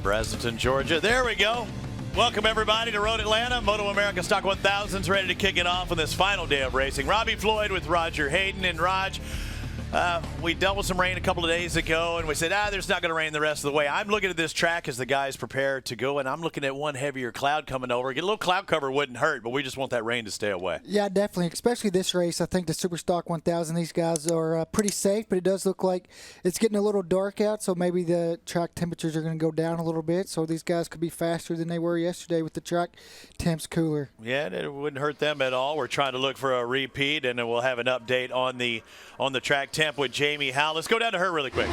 Brazelton, Georgia. There we go. Welcome, everybody, to Road Atlanta. MotoAmerica Stock 1000's ready to kick it off on this final day of racing. Robbie Floyd with Roger Hayden. And Raj, we dealt with some rain a couple of days ago, and we said, there's not going to rain the rest of the way. I'm looking at this track as the guys prepare to go, and I'm looking at one heavier cloud coming over. Get a little cloud cover wouldn't hurt, but we just want that rain to stay away. Yeah, definitely, especially this race. I think the Super Stock 1000, these guys are pretty safe, but it does look like it's getting a little dark out, so maybe the track temperatures are going to go down a little bit, so these guys could be faster than they were yesterday with the track temps cooler. Yeah, it wouldn't hurt them at all. We're trying to look for a repeat, and then we'll have an update on the track temp with Jamie Howe. Let's go down to her really quick.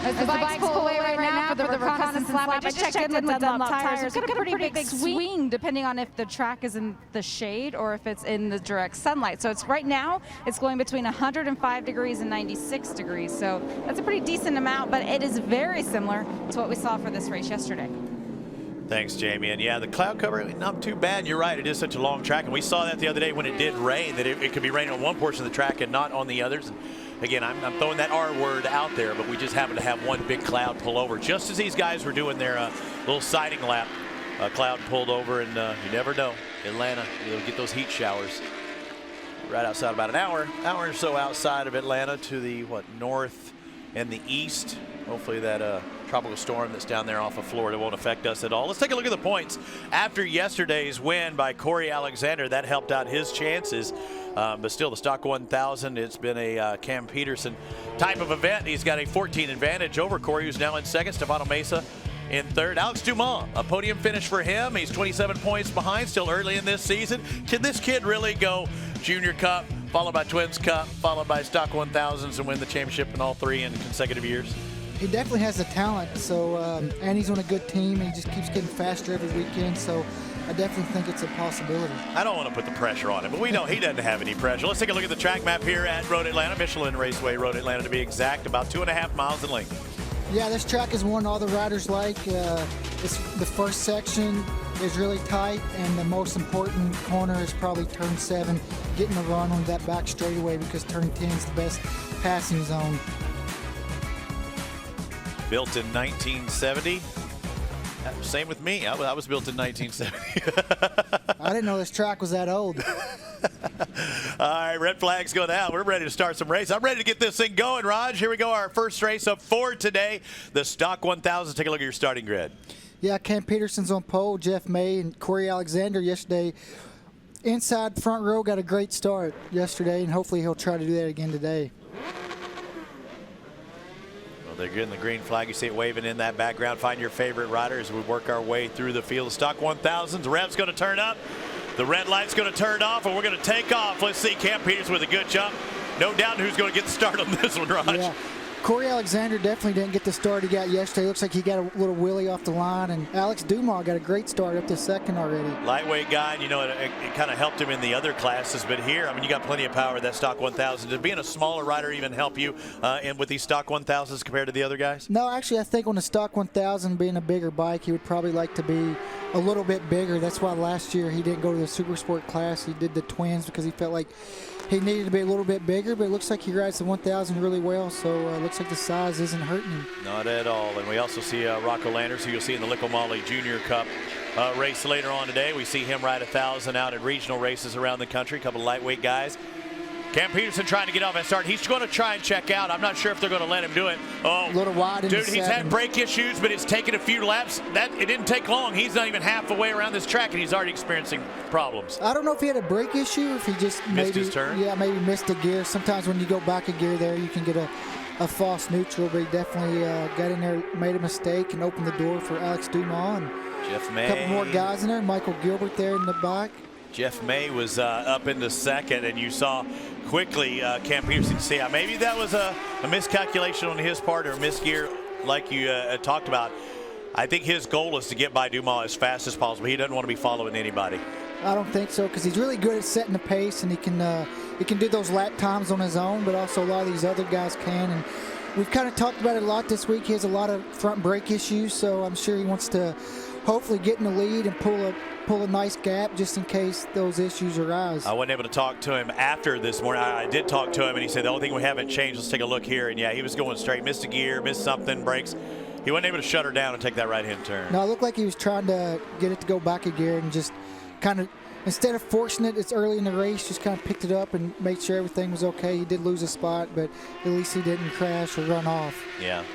As the bikes pull away right now for the reconnaissance lap, I just checked in with the Dunlop tires. It's got a pretty big swing depending on if the track is in the shade or if it's in the direct sunlight. So it's right now, it's going between 105 degrees and 96 degrees. So that's a pretty decent amount, but it is very similar to what we saw for this race yesterday. Thanks, Jamie. And yeah, the cloud cover, not too bad. You're right. It is such a long track. And we saw that the other day when it did rain, that it could be raining on one portion of the track and not on the others. And again, I'm throwing that R word out there, but we just happen to have one big cloud pull over. Just as these guys were doing their little siding lap, a cloud pulled over, and you never know. Atlanta, you'll get those heat showers. Right outside, about an hour or so outside of Atlanta to the, north and the east. Hopefully that tropical storm that's down there off of Florida won't affect us at all. Let's take a look at the points. After yesterday's win by Corey Alexander, that helped out his chances. But still, the Stock 1000, it's been a Cam Peterson type of event. He's got a 14 advantage over Corey, who's now in second. Stefano Mesa in third. Alex Dumont, a podium finish for him. He's 27 points behind, still early in this season. Can this kid really go Junior Cup, followed by Twins Cup, followed by Stock 1000s, and win the championship in all three in consecutive years? He definitely has the talent, so and he's on a good team, and he just keeps getting faster every weekend, so I definitely think it's a possibility. I don't want to put the pressure on him, but we know he doesn't have any pressure. Let's take a look at the track map here at Road Atlanta, Michelin Raceway Road Atlanta to be exact, about 2.5 miles in length. Yeah, this track is one all the riders like. It's the first section is really tight, and the most important corner is probably turn 7, getting a run on that back straightaway because turn 10 is the best passing zone. Built in 1970. Same with me. I was built in 1970. I didn't know this track was that old. All right, red flags go down. We're ready to start some race. I'm ready to get this thing going, Raj. Here we go, our first race up for today, the Stock 1000. Take a look at your starting grid. Yeah, Cam Peterson's on pole, Jeff May and Corey Alexander yesterday. Inside front row got a great start yesterday, and hopefully he'll try to do that again today. They're getting the green flag. You see it waving in that background. Find your favorite rider as we work our way through the field. Stock 1000s. The rev's going to turn up. The red light's going to turn off, and we're going to take off. Let's see Cam Peterson with a good jump. No doubt who's going to get the start on this one, Raj. Yeah. Corey Alexander definitely didn't get the start he got yesterday. Looks like he got a little wheelie off the line, and Alex Dumas got a great start up to second already. Lightweight guy, and it kind of helped him in the other classes, but here, you got plenty of power. That Stock 1000. Did being a smaller rider even help you with these Stock 1000s compared to the other guys? No, actually, I think on the Stock 1000, being a bigger bike, he would probably like to be a little bit bigger. That's why last year he didn't go to the Super Sport class. He did the Twins because he felt like he needed to be a little bit bigger, but it looks like he rides the 1000 really well, so it looks like the size isn't hurting him. Not at all. And we also see Rocco Landers, who you'll see in the Licomali Junior Cup race later on today. We see him ride 1,000 out at regional races around the country, a couple of lightweight guys. Cam Peterson trying to get off that start. He's going to try and check out. I'm not sure if they're going to let him do it. Oh, a little wide in dude, he's had brake issues, but it's taken a few laps. It didn't take long. He's not even half the way around this track, and he's already experiencing problems. I don't know if he had a brake issue, if he just missed his turn. Yeah, maybe missed a gear. Sometimes when you go back a gear there, you can get a false neutral, but he definitely got in there, made a mistake, and opened the door for Alex Dumas. And Jeff May. A couple more guys in there. Michael Gilbert there in the back. Jeff May was up into second, and you saw quickly Cam Peterson see out. Maybe that was a miscalculation on his part or a misgear like you talked about. I think his goal is to get by Dumas as fast as possible. He doesn't want to be following anybody. I don't think so, because he's really good at setting the pace, and he can do those lap times on his own, but also a lot of these other guys can. And we've kind of talked about it a lot this week. He has a lot of front brake issues, so I'm sure he wants to hopefully get in the lead and pull a nice gap just in case those issues arise. I wasn't able to talk to him after this morning. I did talk to him, and he said the only thing we haven't changed, let's take a look here. And yeah, he was going straight, missed a gear, missed something, brakes. He wasn't able to shut her down and take that right-hand turn. No, it looked like he was trying to get it to go back a gear and just kind of, instead of forcing it, it's early in the race, just kind of picked it up and made sure everything was okay. He did lose a spot, but at least he didn't crash or run off. Yeah.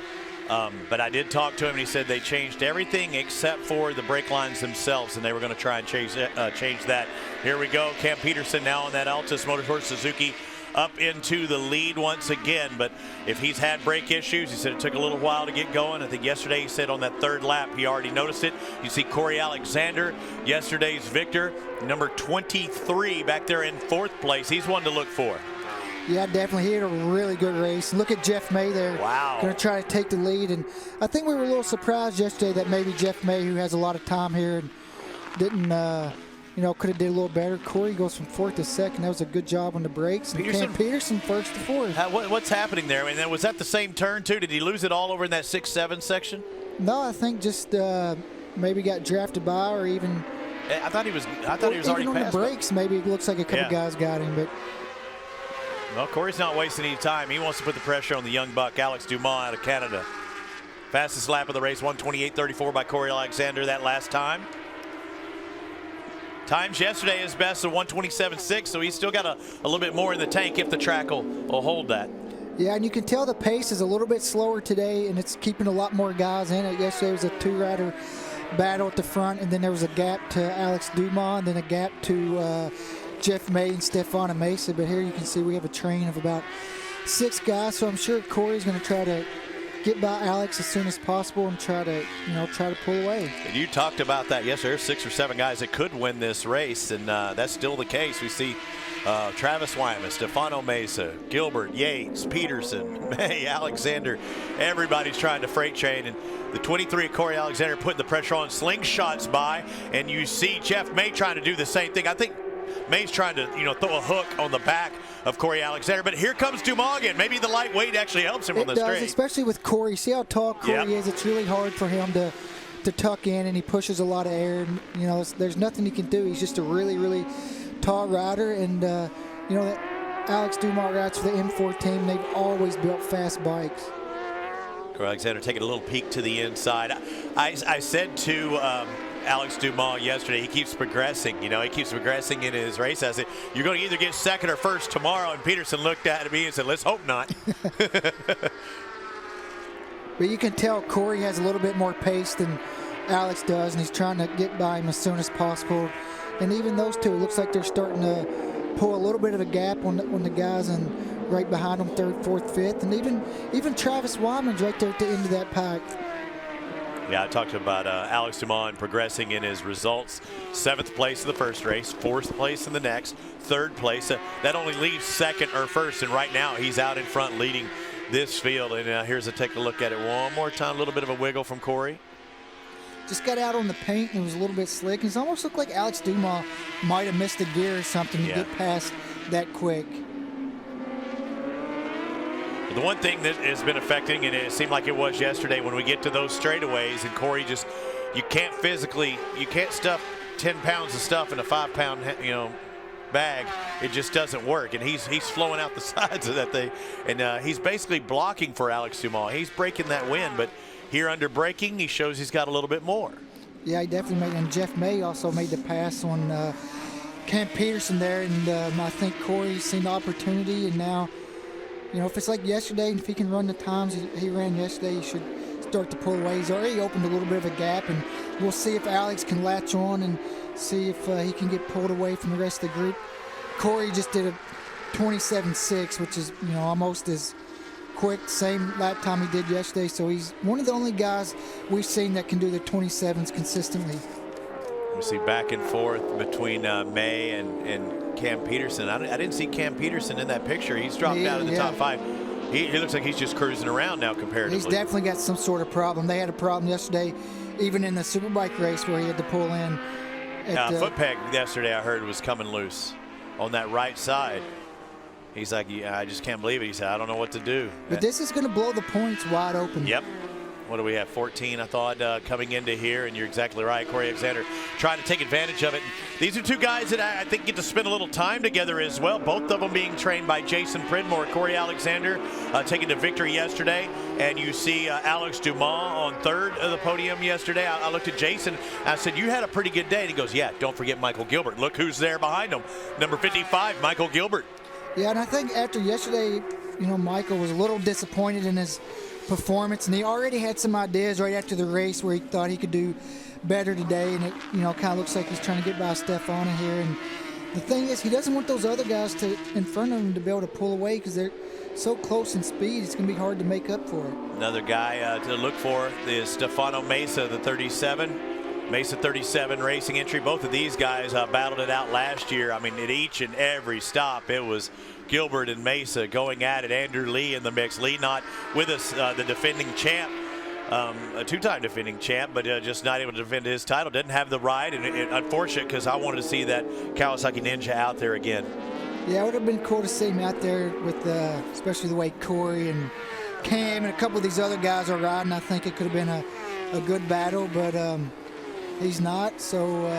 But I did talk to him, and he said they changed everything except for the brake lines themselves, and they were going to try and change that. Here we go. Cam Peterson now on that Altus Motorsports Suzuki up into the lead once again. But if he's had brake issues, he said it took a little while to get going. I think yesterday he said on that third lap he already noticed it. You see Corey Alexander, yesterday's victor, number 23 back there in 4th place. He's one to look for. Yeah, definitely. He had a really good race. Look at Jeff May there. Wow. Going to try to take the lead. And I think we were a little surprised yesterday that maybe Jeff May, who has a lot of time here, and didn't, could have did a little better. Corey goes from 4th to 2nd. That was a good job on the brakes. And Cam Peterson 1st to 4th. What's happening there? I mean, was that the same turn, too? Did he lose it all over in that 6-7 section? No, I think just maybe got drafted by, or even. I thought he was already even on past. The brakes, maybe it looks like a couple guys got him, but. Well, Corey's not wasting any time. He wants to put the pressure on the young buck, Alex Dumont out of Canada. Fastest lap of the race, 1:28.34 by Corey Alexander that last time. Times yesterday his best of 1:27.6, so he's still got a little bit more in the tank if the track will hold that. Yeah, and you can tell the pace is a little bit slower today, and it's keeping a lot more guys in it. Yesterday was a 2-rider battle at the front, and then there was a gap to Alex Dumont, and then a gap to Jeff May and Stefano Mesa. But here you can see we have a train of about 6 guys, so I'm sure Corey's going to try to get by Alex as soon as possible and try to pull away. And you talked about that yesterday. There's 6 or 7 guys that could win this race, and that's still the case. We see Travis Wyman, Stefano Mesa, Gilbert, Yates, Peterson, May, Alexander. Everybody's trying to freight train, and the 23 of Corey Alexander putting the pressure on. Slingshots by, and you see Jeff May trying to do the same thing. I think May's trying to throw a hook on the back of Corey Alexander, but here comes Dumas again. Maybe the lightweight actually helps him on the straight. Especially with Corey. See how tall Corey is? It's really hard for him to tuck in, and he pushes a lot of air. And, there's nothing he can do. He's just a really, really tall rider, and that Alex Dumas rides for the M4 team. They've always built fast bikes. Corey Alexander taking a little peek to the inside. I said to Alex Dumont yesterday, he keeps progressing. He keeps progressing in his race. I said, you're going to either get 2nd or 1st tomorrow. And Peterson looked at me and said, let's hope not. But you can tell Corey has a little bit more pace than Alex does, and he's trying to get by him as soon as possible. And even those two, it looks like they're starting to pull a little bit of a gap on the guys and right behind them, 3rd, 4th, 5th. And even Travis Wyman's right there at the end of that pack. Yeah, I talked about Alex Dumont progressing in his results. 7th place in the first race, 4th place in the next, 3rd place. That only leaves 2nd or 1st, and right now he's out in front leading this field. And here's take a look at it one more time. A little bit of a wiggle from Corey. Just got out on the paint, and it was a little bit slick. It almost looked like Alex Dumas might have missed a gear or something to get past that quick. The one thing that has been affecting, and it seemed like it was yesterday, when we get to those straightaways, and Corey you can't stuff 10 pounds of stuff in a 5-pound, bag. It just doesn't work, and he's flowing out the sides of that thing, and he's basically blocking for Alex Dumas. He's breaking that wind, but here under braking, he shows he's got a little bit more. Yeah, he definitely made, and Jeff May also made the pass on Cam Peterson there, and I think Corey's seen the opportunity, and now, if it's like yesterday, and if he can run the times he ran yesterday, he should start to pull away. He's already opened a little bit of a gap, and we'll see if Alex can latch on and see if he can get pulled away from the rest of the group. Corey just did a 27.6, which is, almost as quick, same lap time he did yesterday. So he's one of the only guys we've seen that can do the 27s consistently. We see back and forth between May and Cam Peterson. I didn't see Cam Peterson in that picture. He's dropped out of the top 5. He looks like he's just cruising around now comparatively. He's definitely got some sort of problem. They had a problem yesterday, even in the Superbike race, where he had to pull in. Foot peg yesterday I heard was coming loose on that right side. He's like, I just can't believe it. He said, I don't know what to do. But this is going to blow the points wide open. Yep. what do we have, 14, I thought, coming into here, and you're exactly right. Corey Alexander trying to take advantage of it. And these are two guys that I think get to spend a little time together as well, both of them being trained by Jason Pridmore. Corey Alexander taking the victory yesterday, and you see Alex Dumont on third of the podium yesterday. I looked at Jason, I said, you had a pretty good day, and he goes, yeah, don't forget Michael Gilbert. Look who's there behind him, number 55, Michael Gilbert. Yeah, and I think after yesterday, Michael was a little disappointed in his performance, and he already had some ideas right after the race where he thought he could do better today, and it kind of looks like he's trying to get by Stefano here. And the thing is, he doesn't want those other guys in front of him to be able to pull away because they're so close in speed. It's going to be hard to make up for it. Another guy to look for is Stefano Mesa, the 37. Mesa 37 racing entry. Both of these guys battled it out last year. I mean, at each and every stop, it was Gilbert and Mesa going at it. Andrew Lee in the mix. Lee not with us, the defending champ, a two-time defending champ, but just not able to defend his title. Didn't have the ride, and unfortunate because I wanted to see that Kawasaki Ninja out there again. Yeah, it would have been cool to see him out there with especially the way Corey and Cam and a couple of these other guys are riding. I think it could have been a good battle, but he's not. So,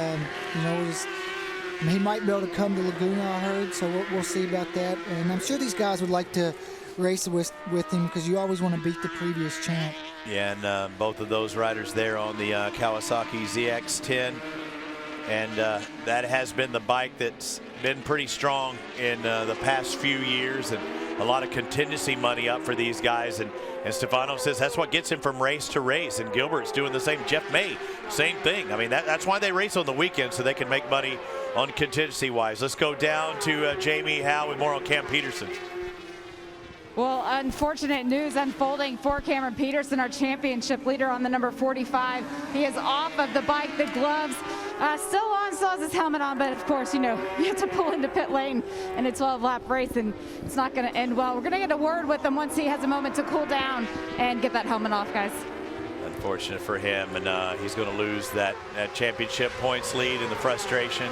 he might be able to come to Laguna, I heard, so we'll see about that. And I'm sure these guys would like to race with him because you always want to beat the previous champ. Yeah, and both of those riders there on the Kawasaki ZX-10. And that has been the bike that's been pretty strong in the past few years, and a lot of contingency money up for these guys. And Stefano says that's what gets him from race to race, and Gilbert's doing the same. Jeff May, same thing. I mean, that's why they race on the weekend, so they can make money on contingency-wise. Let's go down to Jamie Howe with more on Cam Peterson. Well, unfortunate news unfolding for Cameron Peterson, our championship leader on the number 45. He is off of the bike, the gloves still on, still has his helmet on, but of course, you have to pull into pit lane in a 12-lap race, and it's not going to end well. We're going to get a word with him once he has a moment to cool down and get that helmet off, guys. Unfortunate for him, and he's going to lose that championship points lead, and the frustration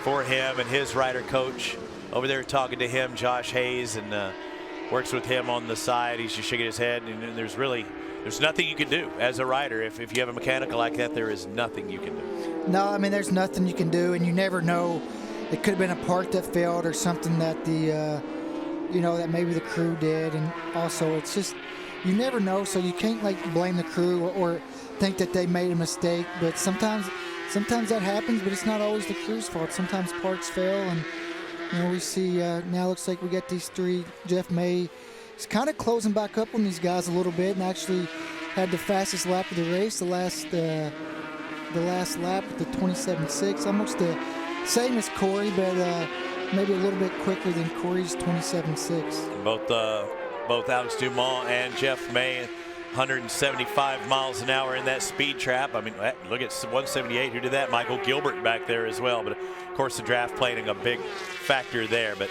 for him and his rider coach over there talking to him, Josh Hayes, and works with him on the side. He's just shaking his head, and there's nothing you can do as a rider. If you have a mechanical like that, there is nothing you can do. No, I mean, there's nothing you can do, and you never know. It could have been a part that failed or something that that maybe the crew did, and also it's just, you never know, so you can't blame the crew or think that they made a mistake. But sometimes that happens, but it's not always the crew's fault. Sometimes parts fail, and we see now looks like we got these three. Jeff May is kind of closing back up on these guys a little bit, and actually had the fastest lap of the race, the last lap at the 27.6, almost the same as Corey, but maybe a little bit quicker than Corey's 27.6. Both Alex Dumont and Jeff May, 175 miles an hour in that speed trap. I mean, look at 178. Who did that? Michael Gilbert back there as well. But of course, the draft playing a big factor there. But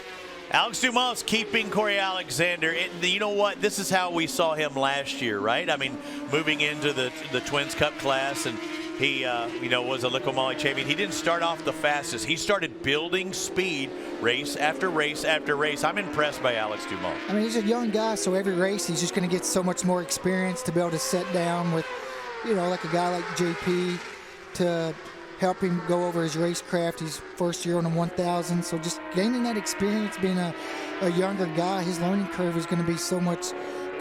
Alex Dumont's keeping Corey Alexander. You know what? This is how we saw him last year, right? I mean, moving into the Twins Cup class, and he, was a Liqui champion. He didn't start off the fastest. He started building speed race after race after race. I'm impressed by Alex Dumont. I mean, he's a young guy, so every race he's just going to get so much more experience to be able to sit down with, like a guy like JP to help him go over his racecraft. He's first year on the 1,000, so just gaining that experience, being a younger guy, his learning curve is going to be so much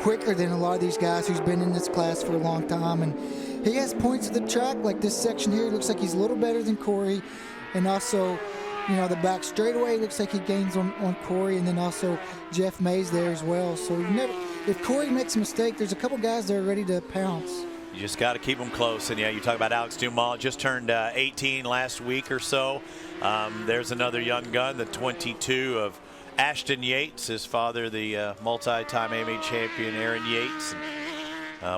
quicker than a lot of these guys who's been in this class for a long time. And he has points of the track, like this section here. It looks like he's a little better than Corey, and also, the back straightaway looks like he gains on Corey, and then also Jeff May's there as well. So if Corey makes a mistake, there's a couple guys that are ready to pounce. You just got to keep them close. And yeah, you talk about Alex Dumont, just turned 18 last week or so. There's another young gun, the 22 of Ashton Yates, his father, the multi-time AMA champion Aaron Yates.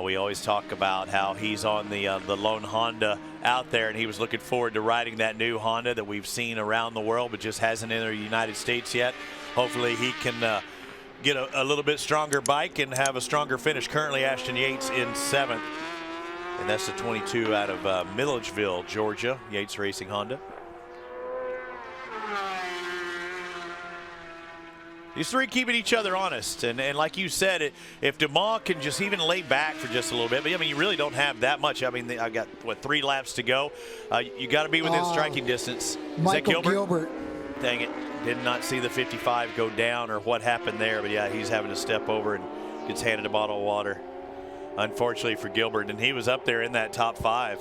We always talk about how he's on the lone Honda out there, and he was looking forward to riding that new Honda that we've seen around the world, but just hasn't entered the United States yet. Hopefully he can get a little bit stronger bike and have a stronger finish. Currently Ashton Yates in 7th, and that's the 22 out of Milledgeville, Georgia, Yates Racing Honda. These three keeping each other honest, and like you said, if Dumont can just even lay back for just a little bit, but I mean, you really don't have that much. I mean, I got, what, 3 laps to go? You got to be within striking distance. Is that Gilbert? Dang it. Did not see the 55 go down or what happened there, but yeah, he's having to step over and gets handed a bottle of water, unfortunately for Gilbert, and he was up there in that top 5.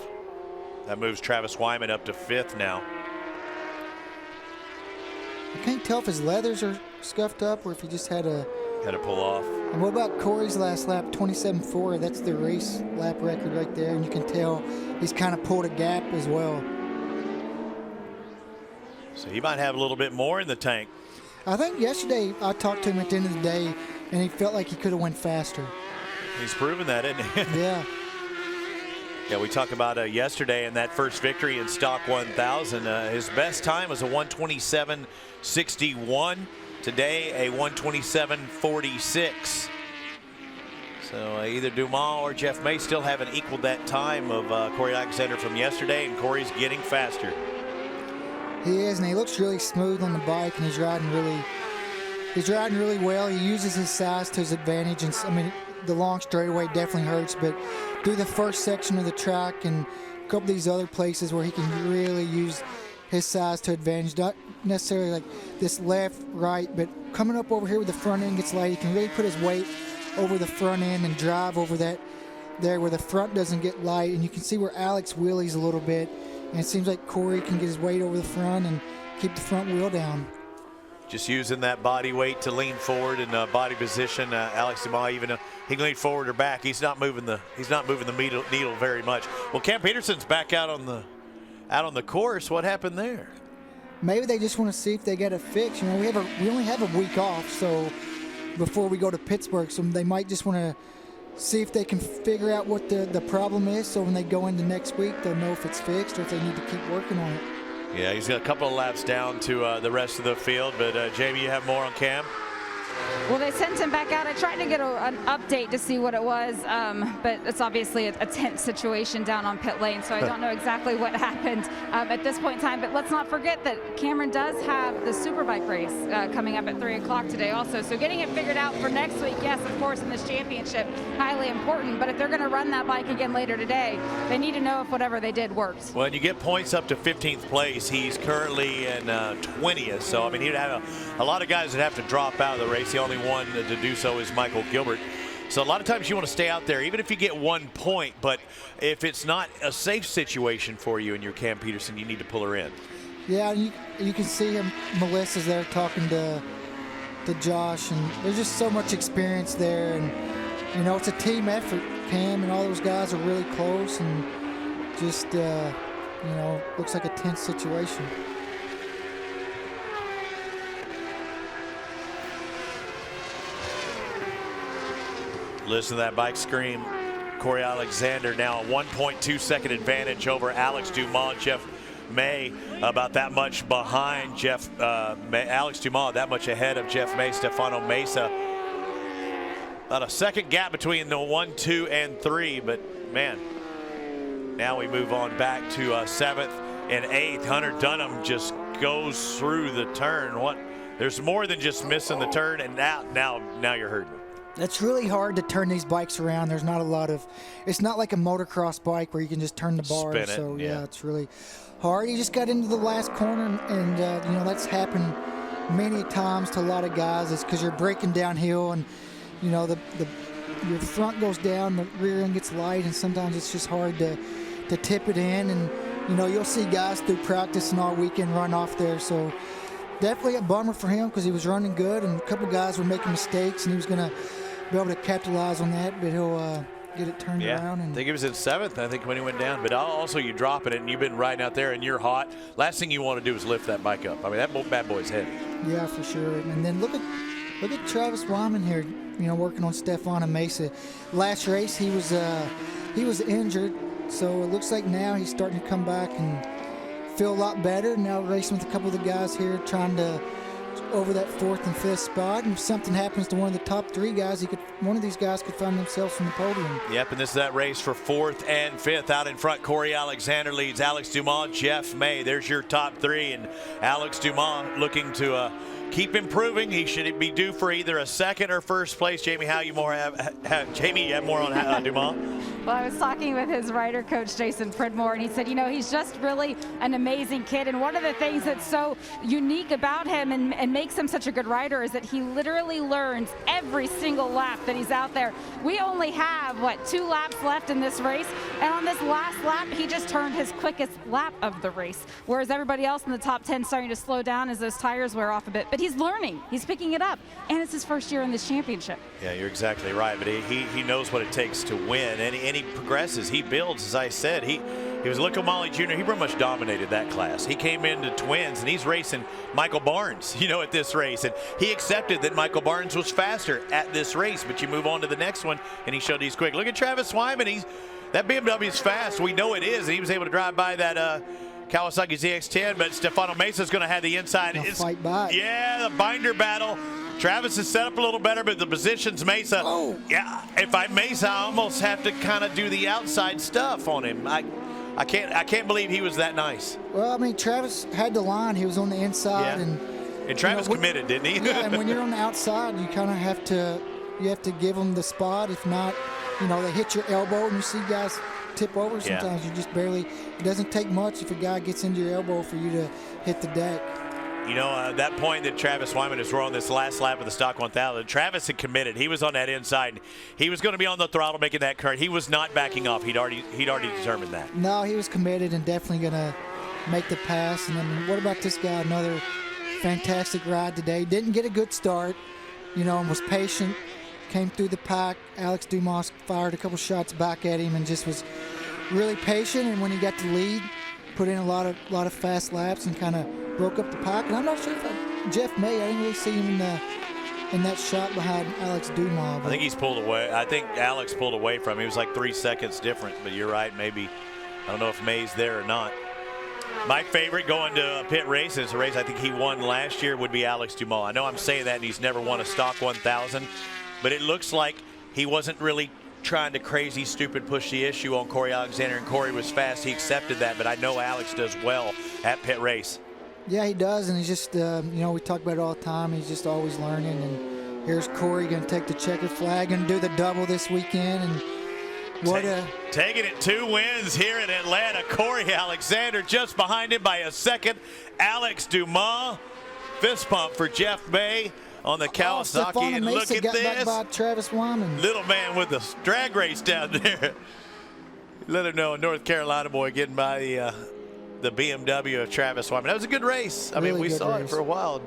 That moves Travis Wyman up to 5th now. I can't tell if his leathers are scuffed up or if he just had to pull off. And what about Corey's last lap, 27.4? That's the race lap record right there, and you can tell he's kind of pulled a gap as well. So he might have a little bit more in the tank. I think yesterday I talked to him at the end of the day, and he felt like he could have went faster. He's proven that, isn't he? Yeah. Yeah, we talked about yesterday in that first victory in Stock 1000. His best time was a 1:27.61. Today, a 1:27.46. So either Dumont or Jeff May still haven't equaled that time of Corey Alexander from yesterday, and Corey's getting faster. He is, and he looks really smooth on the bike, and he's riding really well. He uses his size to his advantage, and I mean, the long straightaway definitely hurts, but through the first section of the track and a couple of these other places where he can really use his size to advantage, not necessarily like this left, right, but coming up over here with the front end gets light, he can really put his weight over the front end and drive over that there where the front doesn't get light, and you can see where Alex wheelies a little bit, and it seems like Corey can get his weight over the front and keep the front wheel down. Just using that body weight to lean forward in body position. Alex Dumas, even he can lean forward or back. He's not moving the needle very much. Well, Cam Peterson's back out on the course. What happened there? Maybe they just want to see if they get it fixed. You know, we only have a week off, so before we go to Pittsburgh, so they might just want to see if they can figure out what the problem is, so when they go into next week, they'll know if it's fixed or if they need to keep working on it. Yeah, he's got a couple of laps down to the rest of the field, but Jamie, you have more on Cam? Well, they sent him back out. I tried to get an update to see what it was, but it's obviously a tense situation down on pit lane, so I don't know exactly what happened at this point in time. But let's not forget that Cameron does have the Superbike race coming up at 3 o'clock today also. So getting it figured out for next week, yes, of course, in this championship, highly important. But if they're going to run that bike again later today, they need to know if whatever they did worked. Well, you get points up to 15th place. He's currently in 20th. So, I mean, he'd have a lot of guys that have to drop out of the race. The only one to do so is Michael Gilbert. So a lot of times you want to stay out there, even if you get 1 point. But if it's not a safe situation for you and you're Cam Peterson, you need to pull her in. Yeah, you can see him. Melissa's there talking to Josh, and there's just so much experience there. And, you know, it's a team effort. Cam and all those guys are really close, and just, you know, looks like a tense situation. Listen to that bike scream. Corey Alexander now a 1.2 second advantage over Alex Dumont. Jeff May about that much behind Alex Dumont, that much ahead of Jeff May. Stefano Mesa. About a second gap between the 1, 2, and 3, but man, now we move on back to 7th and 8th. Hunter Dunham just goes through the turn. There's more than just missing the turn, and now you're hurting. It's really hard to turn these bikes around. There's not a lot of, it's not like a motocross bike where you can just turn the bar. Spin it, so yeah, it's really hard. He just got into the last corner, and you know, that's happened many times to a lot of guys. It's because you're breaking downhill, and you know, your front goes down, the rear end gets light, and sometimes it's just hard to tip it in. And you know, you'll see guys through practice and all weekend run off there. So definitely a bummer for him because he was running good, and a couple guys were making mistakes, and he was going to be able to capitalize on that, but he'll get it turned around. And I think he was in 7th, I think, when he went down. But also, you're dropping it, and you've been riding out there, and you're hot. Last thing you want to do is lift that bike up. I mean, that bad boy's heavy. Yeah, for sure. And then look at Travis Wyman here, you know, working on Stefano Mesa. Last race, he was injured, so it looks like now he's starting to come back and feel a lot better. Now racing with a couple of the guys here, trying to over that 4th and 5th spot, and if something happens to one of the top 3 guys, one of these guys could find themselves from the podium. Yep, and this is that race for 4th and 5th. Out in front, Corey Alexander leads Alex Dumont, Jeff May. There's your top 3, and Alex Dumont looking to keep improving. He should be due for either a second or first place. Jamie, how you more Jamie, you have more on Dumont? Well, I was talking with his rider coach, Jason Pridmore, and he said, he's just really an amazing kid. And one of the things that's so unique about him and makes him such a good rider is that he literally learns every single lap that he's out there. We only have, 2 laps left in this race. And on this last lap, he just turned his quickest lap of the race. Whereas everybody else in the top 10 starting to slow down as those tires wear off a bit. But he's learning. He's picking it up. And it's his first year in this championship. Yeah, you're exactly right. But he knows what it takes to win. And he progresses. He builds, as I said. He was Lico Molly Jr. He pretty much dominated that class. He came into twins, and he's racing Michael Barnes, at this race. And he accepted that Michael Barnes was faster at this race. But you move on to the next one, and he showed he's quick. Look at Travis Wyman. That BMW is fast. We know it is. And he was able to drive by that Kawasaki ZX-10, but Stefano Mesa's going to have the inside. Fight back. Yeah, the binder battle. Travis is set up a little better, but the position's Mesa. Oh. Yeah, if I'm Mesa, I almost have to kind of do the outside stuff on him. I can't believe he was that nice. Well, Travis had the line. He was on the inside, and Travis committed, didn't he? Yeah, and when you're on the outside, you kind of have to give them the spot. If not, they hit your elbow, and you see guys tip over. Sometimes you just barely. It doesn't take much if a guy gets into your elbow for you to hit the deck. That point that Travis Wyman is on this last lap of the Stock 1000, Travis had committed. He was on that inside. He was going to be on the throttle making that curve. He was not backing off. He'd already determined that. No, he was committed and definitely going to make the pass. And then what about this guy? Another fantastic ride today. Didn't get a good start, and was patient. Came through the pack. Alex Dumas fired a couple shots back at him and just was really patient. And when he got the lead, put in a lot of fast laps and kind of broke up the pack. And I'm not sure if Jeff May, I didn't really see him in that shot behind Alex Dumas. I think he's pulled away. I think Alex pulled away from him. He was like 3 seconds different, but you're right. Maybe, I don't know if May's there or not. My favorite going to a pit race is a race I think he won last year would be Alex Dumas. I know I'm saying that and he's never won a Stock 1000, but it looks like he wasn't really trying to crazy, stupid push the issue on Corey Alexander, and Corey was fast. He accepted that, but I know Alex does well at pit race. Yeah, he does, and he's just, we talk about it all the time. He's just always learning, and here's Corey going to take the checkered flag and do the double this weekend, and taking it 2 wins here in Atlanta. Corey Alexander just behind him by a second. Alex Dumas, fist pump for Jeff May on the Kawasaki. And look at this. Back by Travis Wyman. Little man with the drag race down there. Let him know, a North Carolina boy getting by the BMW of Travis Wyman. That was a good race. We saw it for a while.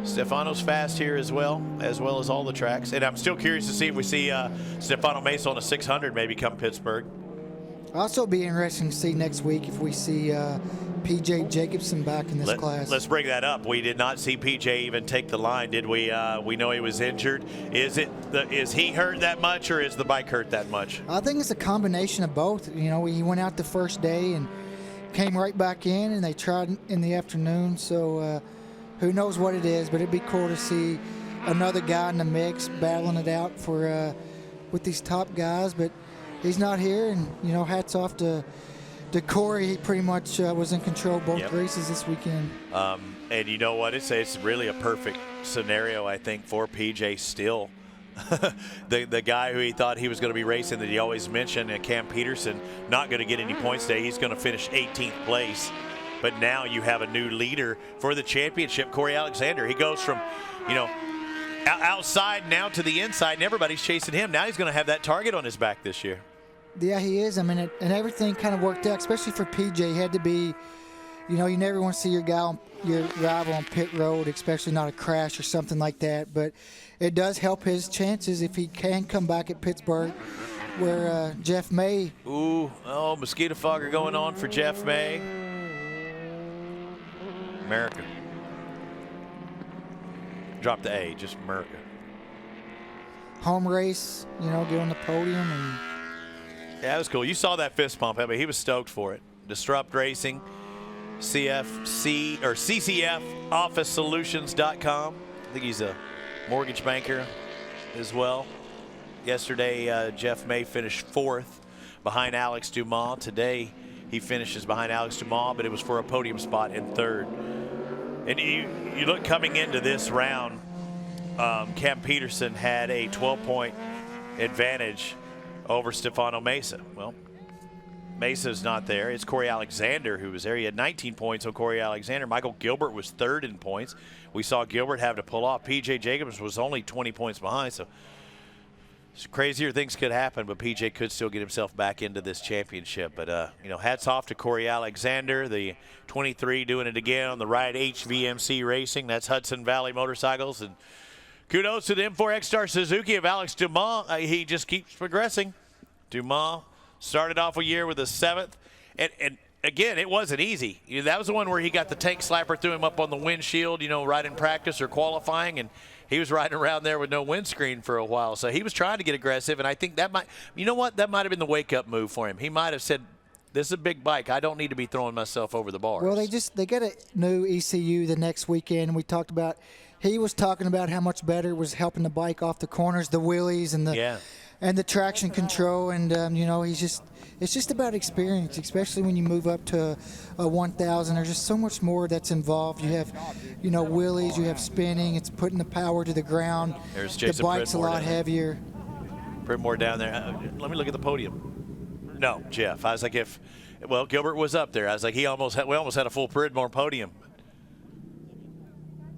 Stefano's fast here as well as all the tracks. And I'm still curious to see if we see Stefano Mesa on a 600 maybe come Pittsburgh. Also be interesting to see next week if we see P.J. Jacobson back in this class. Let's bring that up. We did not see P.J. even take the line, did we? We know he was injured. Is he hurt that much, or is the bike hurt that much? I think it's a combination of both. He went out the first day and came right back in, and they tried in the afternoon. So who knows what it is, but it'd be cool to see another guy in the mix battling it out for with these top guys. But he's not here, and hats off to Corey. He pretty much was in control of both races this weekend. And you know what? It's really a perfect scenario, I think, for PJ still. the guy who he thought he was going to be racing that he always mentioned, and Cam Peterson, not going to get any points today. He's going to finish 18th place. But now you have a new leader for the championship, Corey Alexander. He goes from, outside now to the inside, and everybody's chasing him. Now he's going to have that target on his back this year. Yeah, he is. And everything kind of worked out, especially for PJ. He had to be, you never want to see your rival on pit road, especially not a crash or something like that. But it does help his chances if he can come back at Pittsburgh, where Jeff May. Mosquito fogger going on for Jeff May. America. Drop the A, just America. Home race, get on the podium. And yeah, that was cool. You saw that fist pump. He was stoked for it. Disrupt Racing, CCF Office Solutions.com. I think he's a mortgage banker as well. Yesterday, Jeff May finished 4th behind Alex Dumas. Today, he finishes behind Alex Dumas, but it was for a podium spot in 3rd. And you look coming into this round, Cam Peterson had a 12-point advantage over Stefano Mesa. Well, Mesa's not there. It's Corey Alexander who was there. He had 19 points on Corey Alexander. Michael Gilbert was third in points. We saw Gilbert have to pull off. P.J. Jacobson was only 20 points behind, so crazier things could happen, but P.J. could still get himself back into this championship. But, you know, hats off to Corey Alexander, the 23, doing it again on the right, HVMC Racing. That's Hudson Valley Motorcycles. And kudos to the M4 X-Star Suzuki of Alex Dumont. He just keeps progressing. Dumont started off a year with a 7th. And again, it wasn't easy. You know, that was the one where he got the tank slapper, threw him up on the windshield, you know, right in practice or qualifying. And he was riding around there with no windscreen for a while. So he was trying to get aggressive. And I think that might, you know what, that might have been the wake-up move for him. He might have said, this is a big bike. I don't need to be throwing myself over the bars. Well, they got a new ECU the next weekend. And we talked about, he was talking about how much better it was helping the bike off the corners, the wheelies, and the traction control. And, you know, it's just about experience, especially when you move up to a 1,000. There's just so much more that's involved. You have, you know, wheelies, you have spinning. It's putting the power to the ground. There's Jason the bike's Pridmore a lot heavier. Pridmore down there. Let me look at the podium. No, Jeff. I was like, well, Gilbert was up there. I was like, we almost had a full Pridmore podium.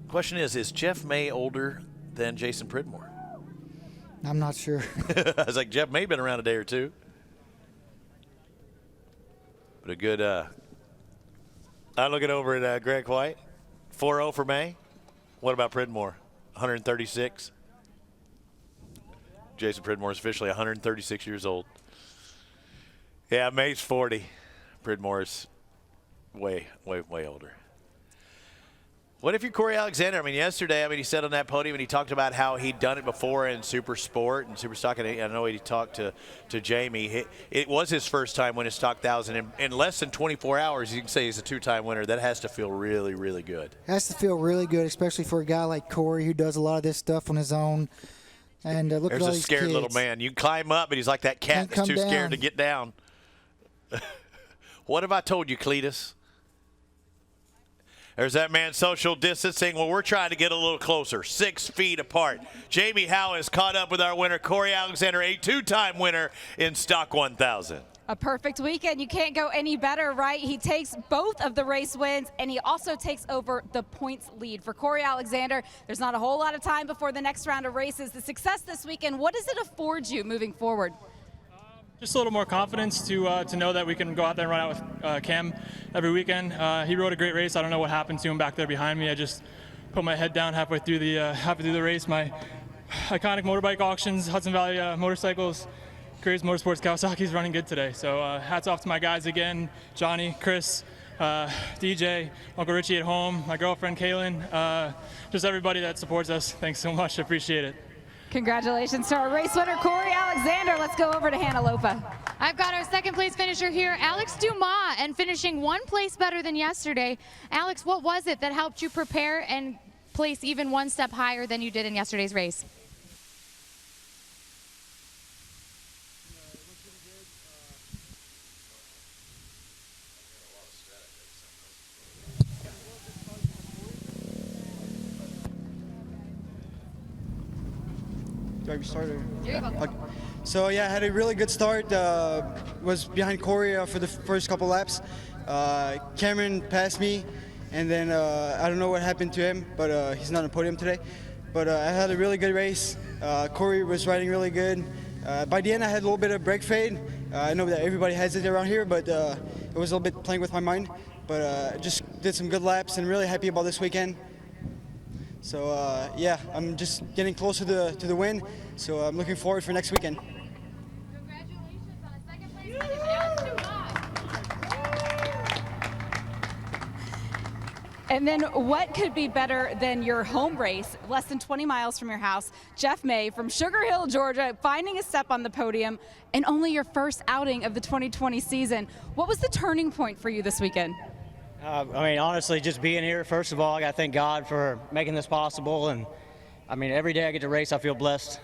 Question is Jeff May older than Jason Pridmore? I'm not sure. I was like, Jeff May been around a day or two. But a good, I'm looking over at Greg White. 4-0 for May. What about Pridmore? 136. Jason Pridmore is officially 136 years old. Yeah, May's 40. Pridmore's way older. What if you're Corey Alexander? I mean, yesterday, he said on that podium, and he talked about how he'd done it before in Super Sport and Super Stock. And I know he talked to Jamie. It was his first time winning Stock 1000. In less than 24 hours, you can say he's a two-time winner. That has to feel really, really good. Has to feel really good, especially for a guy like Corey who does a lot of this stuff on his own. And look There's at all a these scared kids. little man. You climb up, and he's like that cat that's too scared to get down. What have I told you, Cletus? There's that man social distancing. Well, we're trying to get a little closer, 6 feet apart. Jamie Howe is caught up with our winner, Corey Alexander, a two-time winner in Stock 1000. A perfect weekend. You can't go any better, right? He takes both of the race wins, and he also takes over the points lead. For Corey Alexander, there's not a whole lot of time before the next round of races. The success this weekend, what does it afford you moving forward? Just a little more confidence to know that we can go out there and run out with Cam every weekend. He rode a great race. I don't know what happened to him back there behind me. I just put my head down halfway through the race. My iconic motorbike auctions, Hudson Valley Motorcycles, Greatest Motorsports Kawasaki's running good today. So hats off to my guys again, Johnny, Chris, DJ, Uncle Richie at home, my girlfriend Kaylin, just everybody that supports us. Thanks so much. I appreciate it. Congratulations to our race winner, Corey Alexander. Let's go over to Hannah Lopa. I've got our second place finisher here, Alex Dumas, and finishing 1 place better than yesterday. Alex, what was it that helped you prepare and place even 1 step higher than you did in yesterday's race? Do I restart or? Okay. So yeah, I had a really good start. Was behind Corey for the first couple laps. Cameron passed me, and then I don't know what happened to him, but he's not on the podium today. But I had a really good race. Corey was riding really good. By the end, I had a little bit of brake fade. I know that everybody has it around here, but it was a little bit playing with my mind. But just did some good laps, and really happy about this weekend. So yeah, I'm just getting closer to the win. So I'm looking forward for next weekend. Congratulations on a second place finish, Alex Dumas. And then what could be better than your home race, less than 20 miles from your house? Jeff May from Sugar Hill, Georgia, finding a step on the podium, and only your first outing of the 2020 season. What was the turning point for you this weekend? Honestly, just being here, first of all, I got to thank God for making this possible. And, every day I get to race, I feel blessed.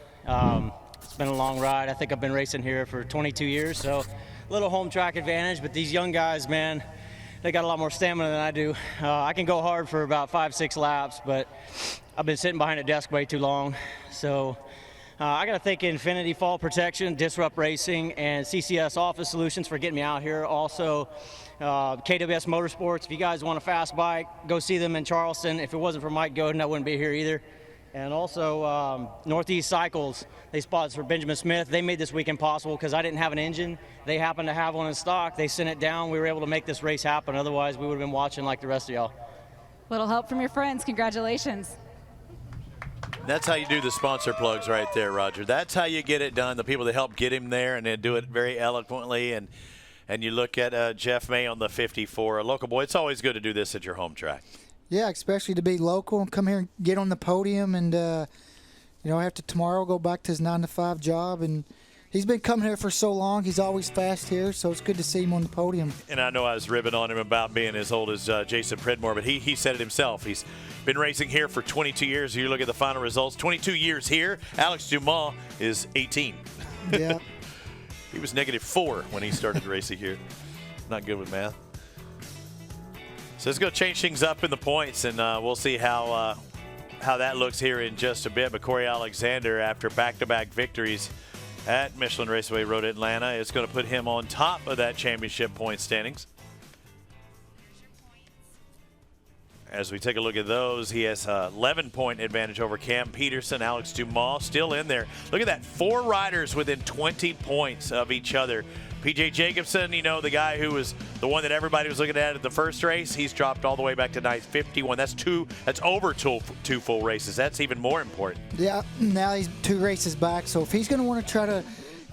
It's been a long ride. I think I've been racing here for 22 years, so a little home track advantage. But these young guys, man, they got a lot more stamina than I do. I can go hard for about 5-6 laps, but I've been sitting behind a desk way too long. So I got to thank Infinity Fall Protection, Disrupt Racing, and CCS Office Solutions for getting me out here. Also, KWS Motorsports. If you guys want a fast bike, go see them in Charleston. If it wasn't for Mike Godin, I wouldn't be here either. And also Northeast Cycles, they sponsored Benjamin Smith. They made this weekend possible because I didn't have an engine. They happened to have one in stock. They sent it down. We were able to make this race happen. Otherwise, we would have been watching like the rest of y'all. Little help from your friends. Congratulations. That's how you do the sponsor plugs right there, Roger. That's how you get it done. The people that help get him there, and then do it very eloquently. And you look at Jeff May on the 54, a local boy. It's always good to do this at your home track. Yeah, especially to be local and come here and get on the podium and, after tomorrow go back to his 9-to-5 job. And he's been coming here for so long. He's always fast here, so it's good to see him on the podium. And I know I was ribbing on him about being as old as Jason Pridmore, but he said it himself. He's been racing here for 22 years. You look at the final results, 22 years here. Alex Dumas is 18. Yeah. He was -4 when he started racing here. Not good with math. So it's going to change things up in the points, and we'll see how that looks here in just a bit. But Corey Alexander, after back-to-back victories at Michelin Raceway Road Atlanta, is going to put him on top of that championship point standings. As we take a look at those, he has an 11-point advantage over Cam Peterson. Alex Dumas still in there. Look at that, 4 riders within 20 points of each other. PJ Jacobson, the guy who was the one that everybody was looking at the first race, he's dropped all the way back to 951. That's over two full races. That's even more important. Yeah, now he's 2 races back. So if he's going to want to try to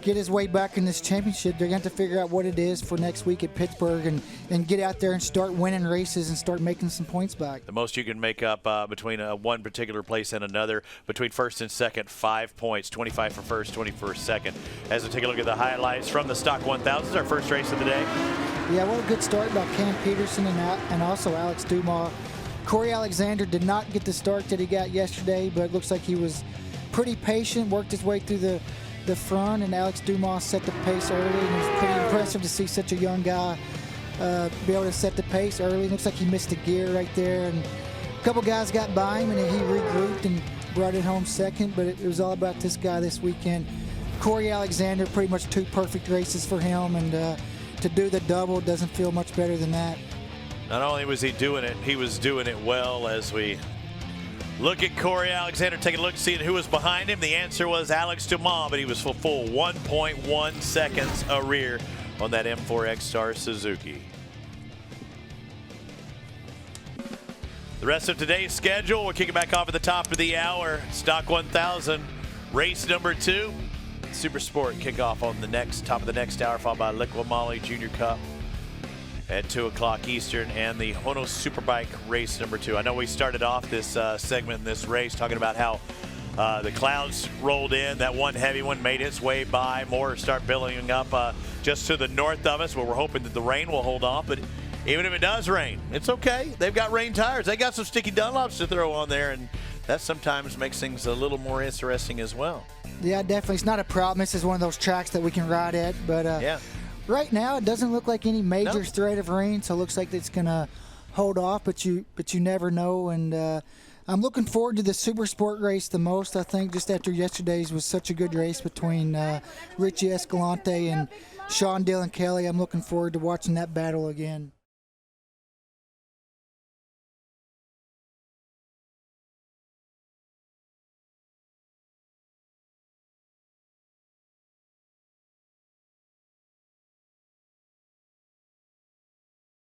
get his way back in this championship, they're going to have to figure out what it is for next week at Pittsburgh and get out there and start winning races and start making some points back. The most you can make up between one particular place and another, between first and second, 5 points, 25 for first, 20 for second. As we take a look at the highlights from the Stock 1000s, our first race of the day. Yeah, what a good start by Cam Peterson and also Alex Dumas. Corey Alexander did not get the start that he got yesterday, but it looks like he was pretty patient, worked his way through the front, and Alex Dumas set the pace early, and it was pretty impressive to see such a young guy be able to set the pace early. It looks like he missed a gear right there, and a couple guys got by him, and he regrouped and brought it home second, but it was all about this guy this weekend. Corey Alexander, pretty much 2 perfect races for him, and to do the double doesn't feel much better than that. Not only was he doing it, he was doing it well. As we look at Corey Alexander, take a look, seeing who was behind him. The answer was Alex Dumas, but he was full 1.1 seconds a rear on that M4 X-Star Suzuki. The rest of today's schedule, we'll kick it back off at the top of the hour. Stock 1000, race number 2. Super Sport kickoff on the top of the next hour, followed by Liqui Moly Junior Cup at 2 o'clock Eastern, and the Hono Superbike race number 2. I know we started off this segment in this race talking about how the clouds rolled in. That one heavy one made its way by. More start billowing up just to the north of us, where we're hoping that the rain will hold off. But even if it does rain, it's okay. They've got rain tires. They got some sticky Dunlops to throw on there, and that sometimes makes things a little more interesting as well. Yeah, definitely. It's not a problem. This is one of those tracks that we can ride at, but yeah. Right now, it doesn't look like any major threat of rain, so it looks like it's going to hold off, but you never know. And I'm looking forward to the Super Sport race the most, I think, just after yesterday's was such a good race between Richie Escalante and Sean Dillon Kelly. I'm looking forward to watching that battle again.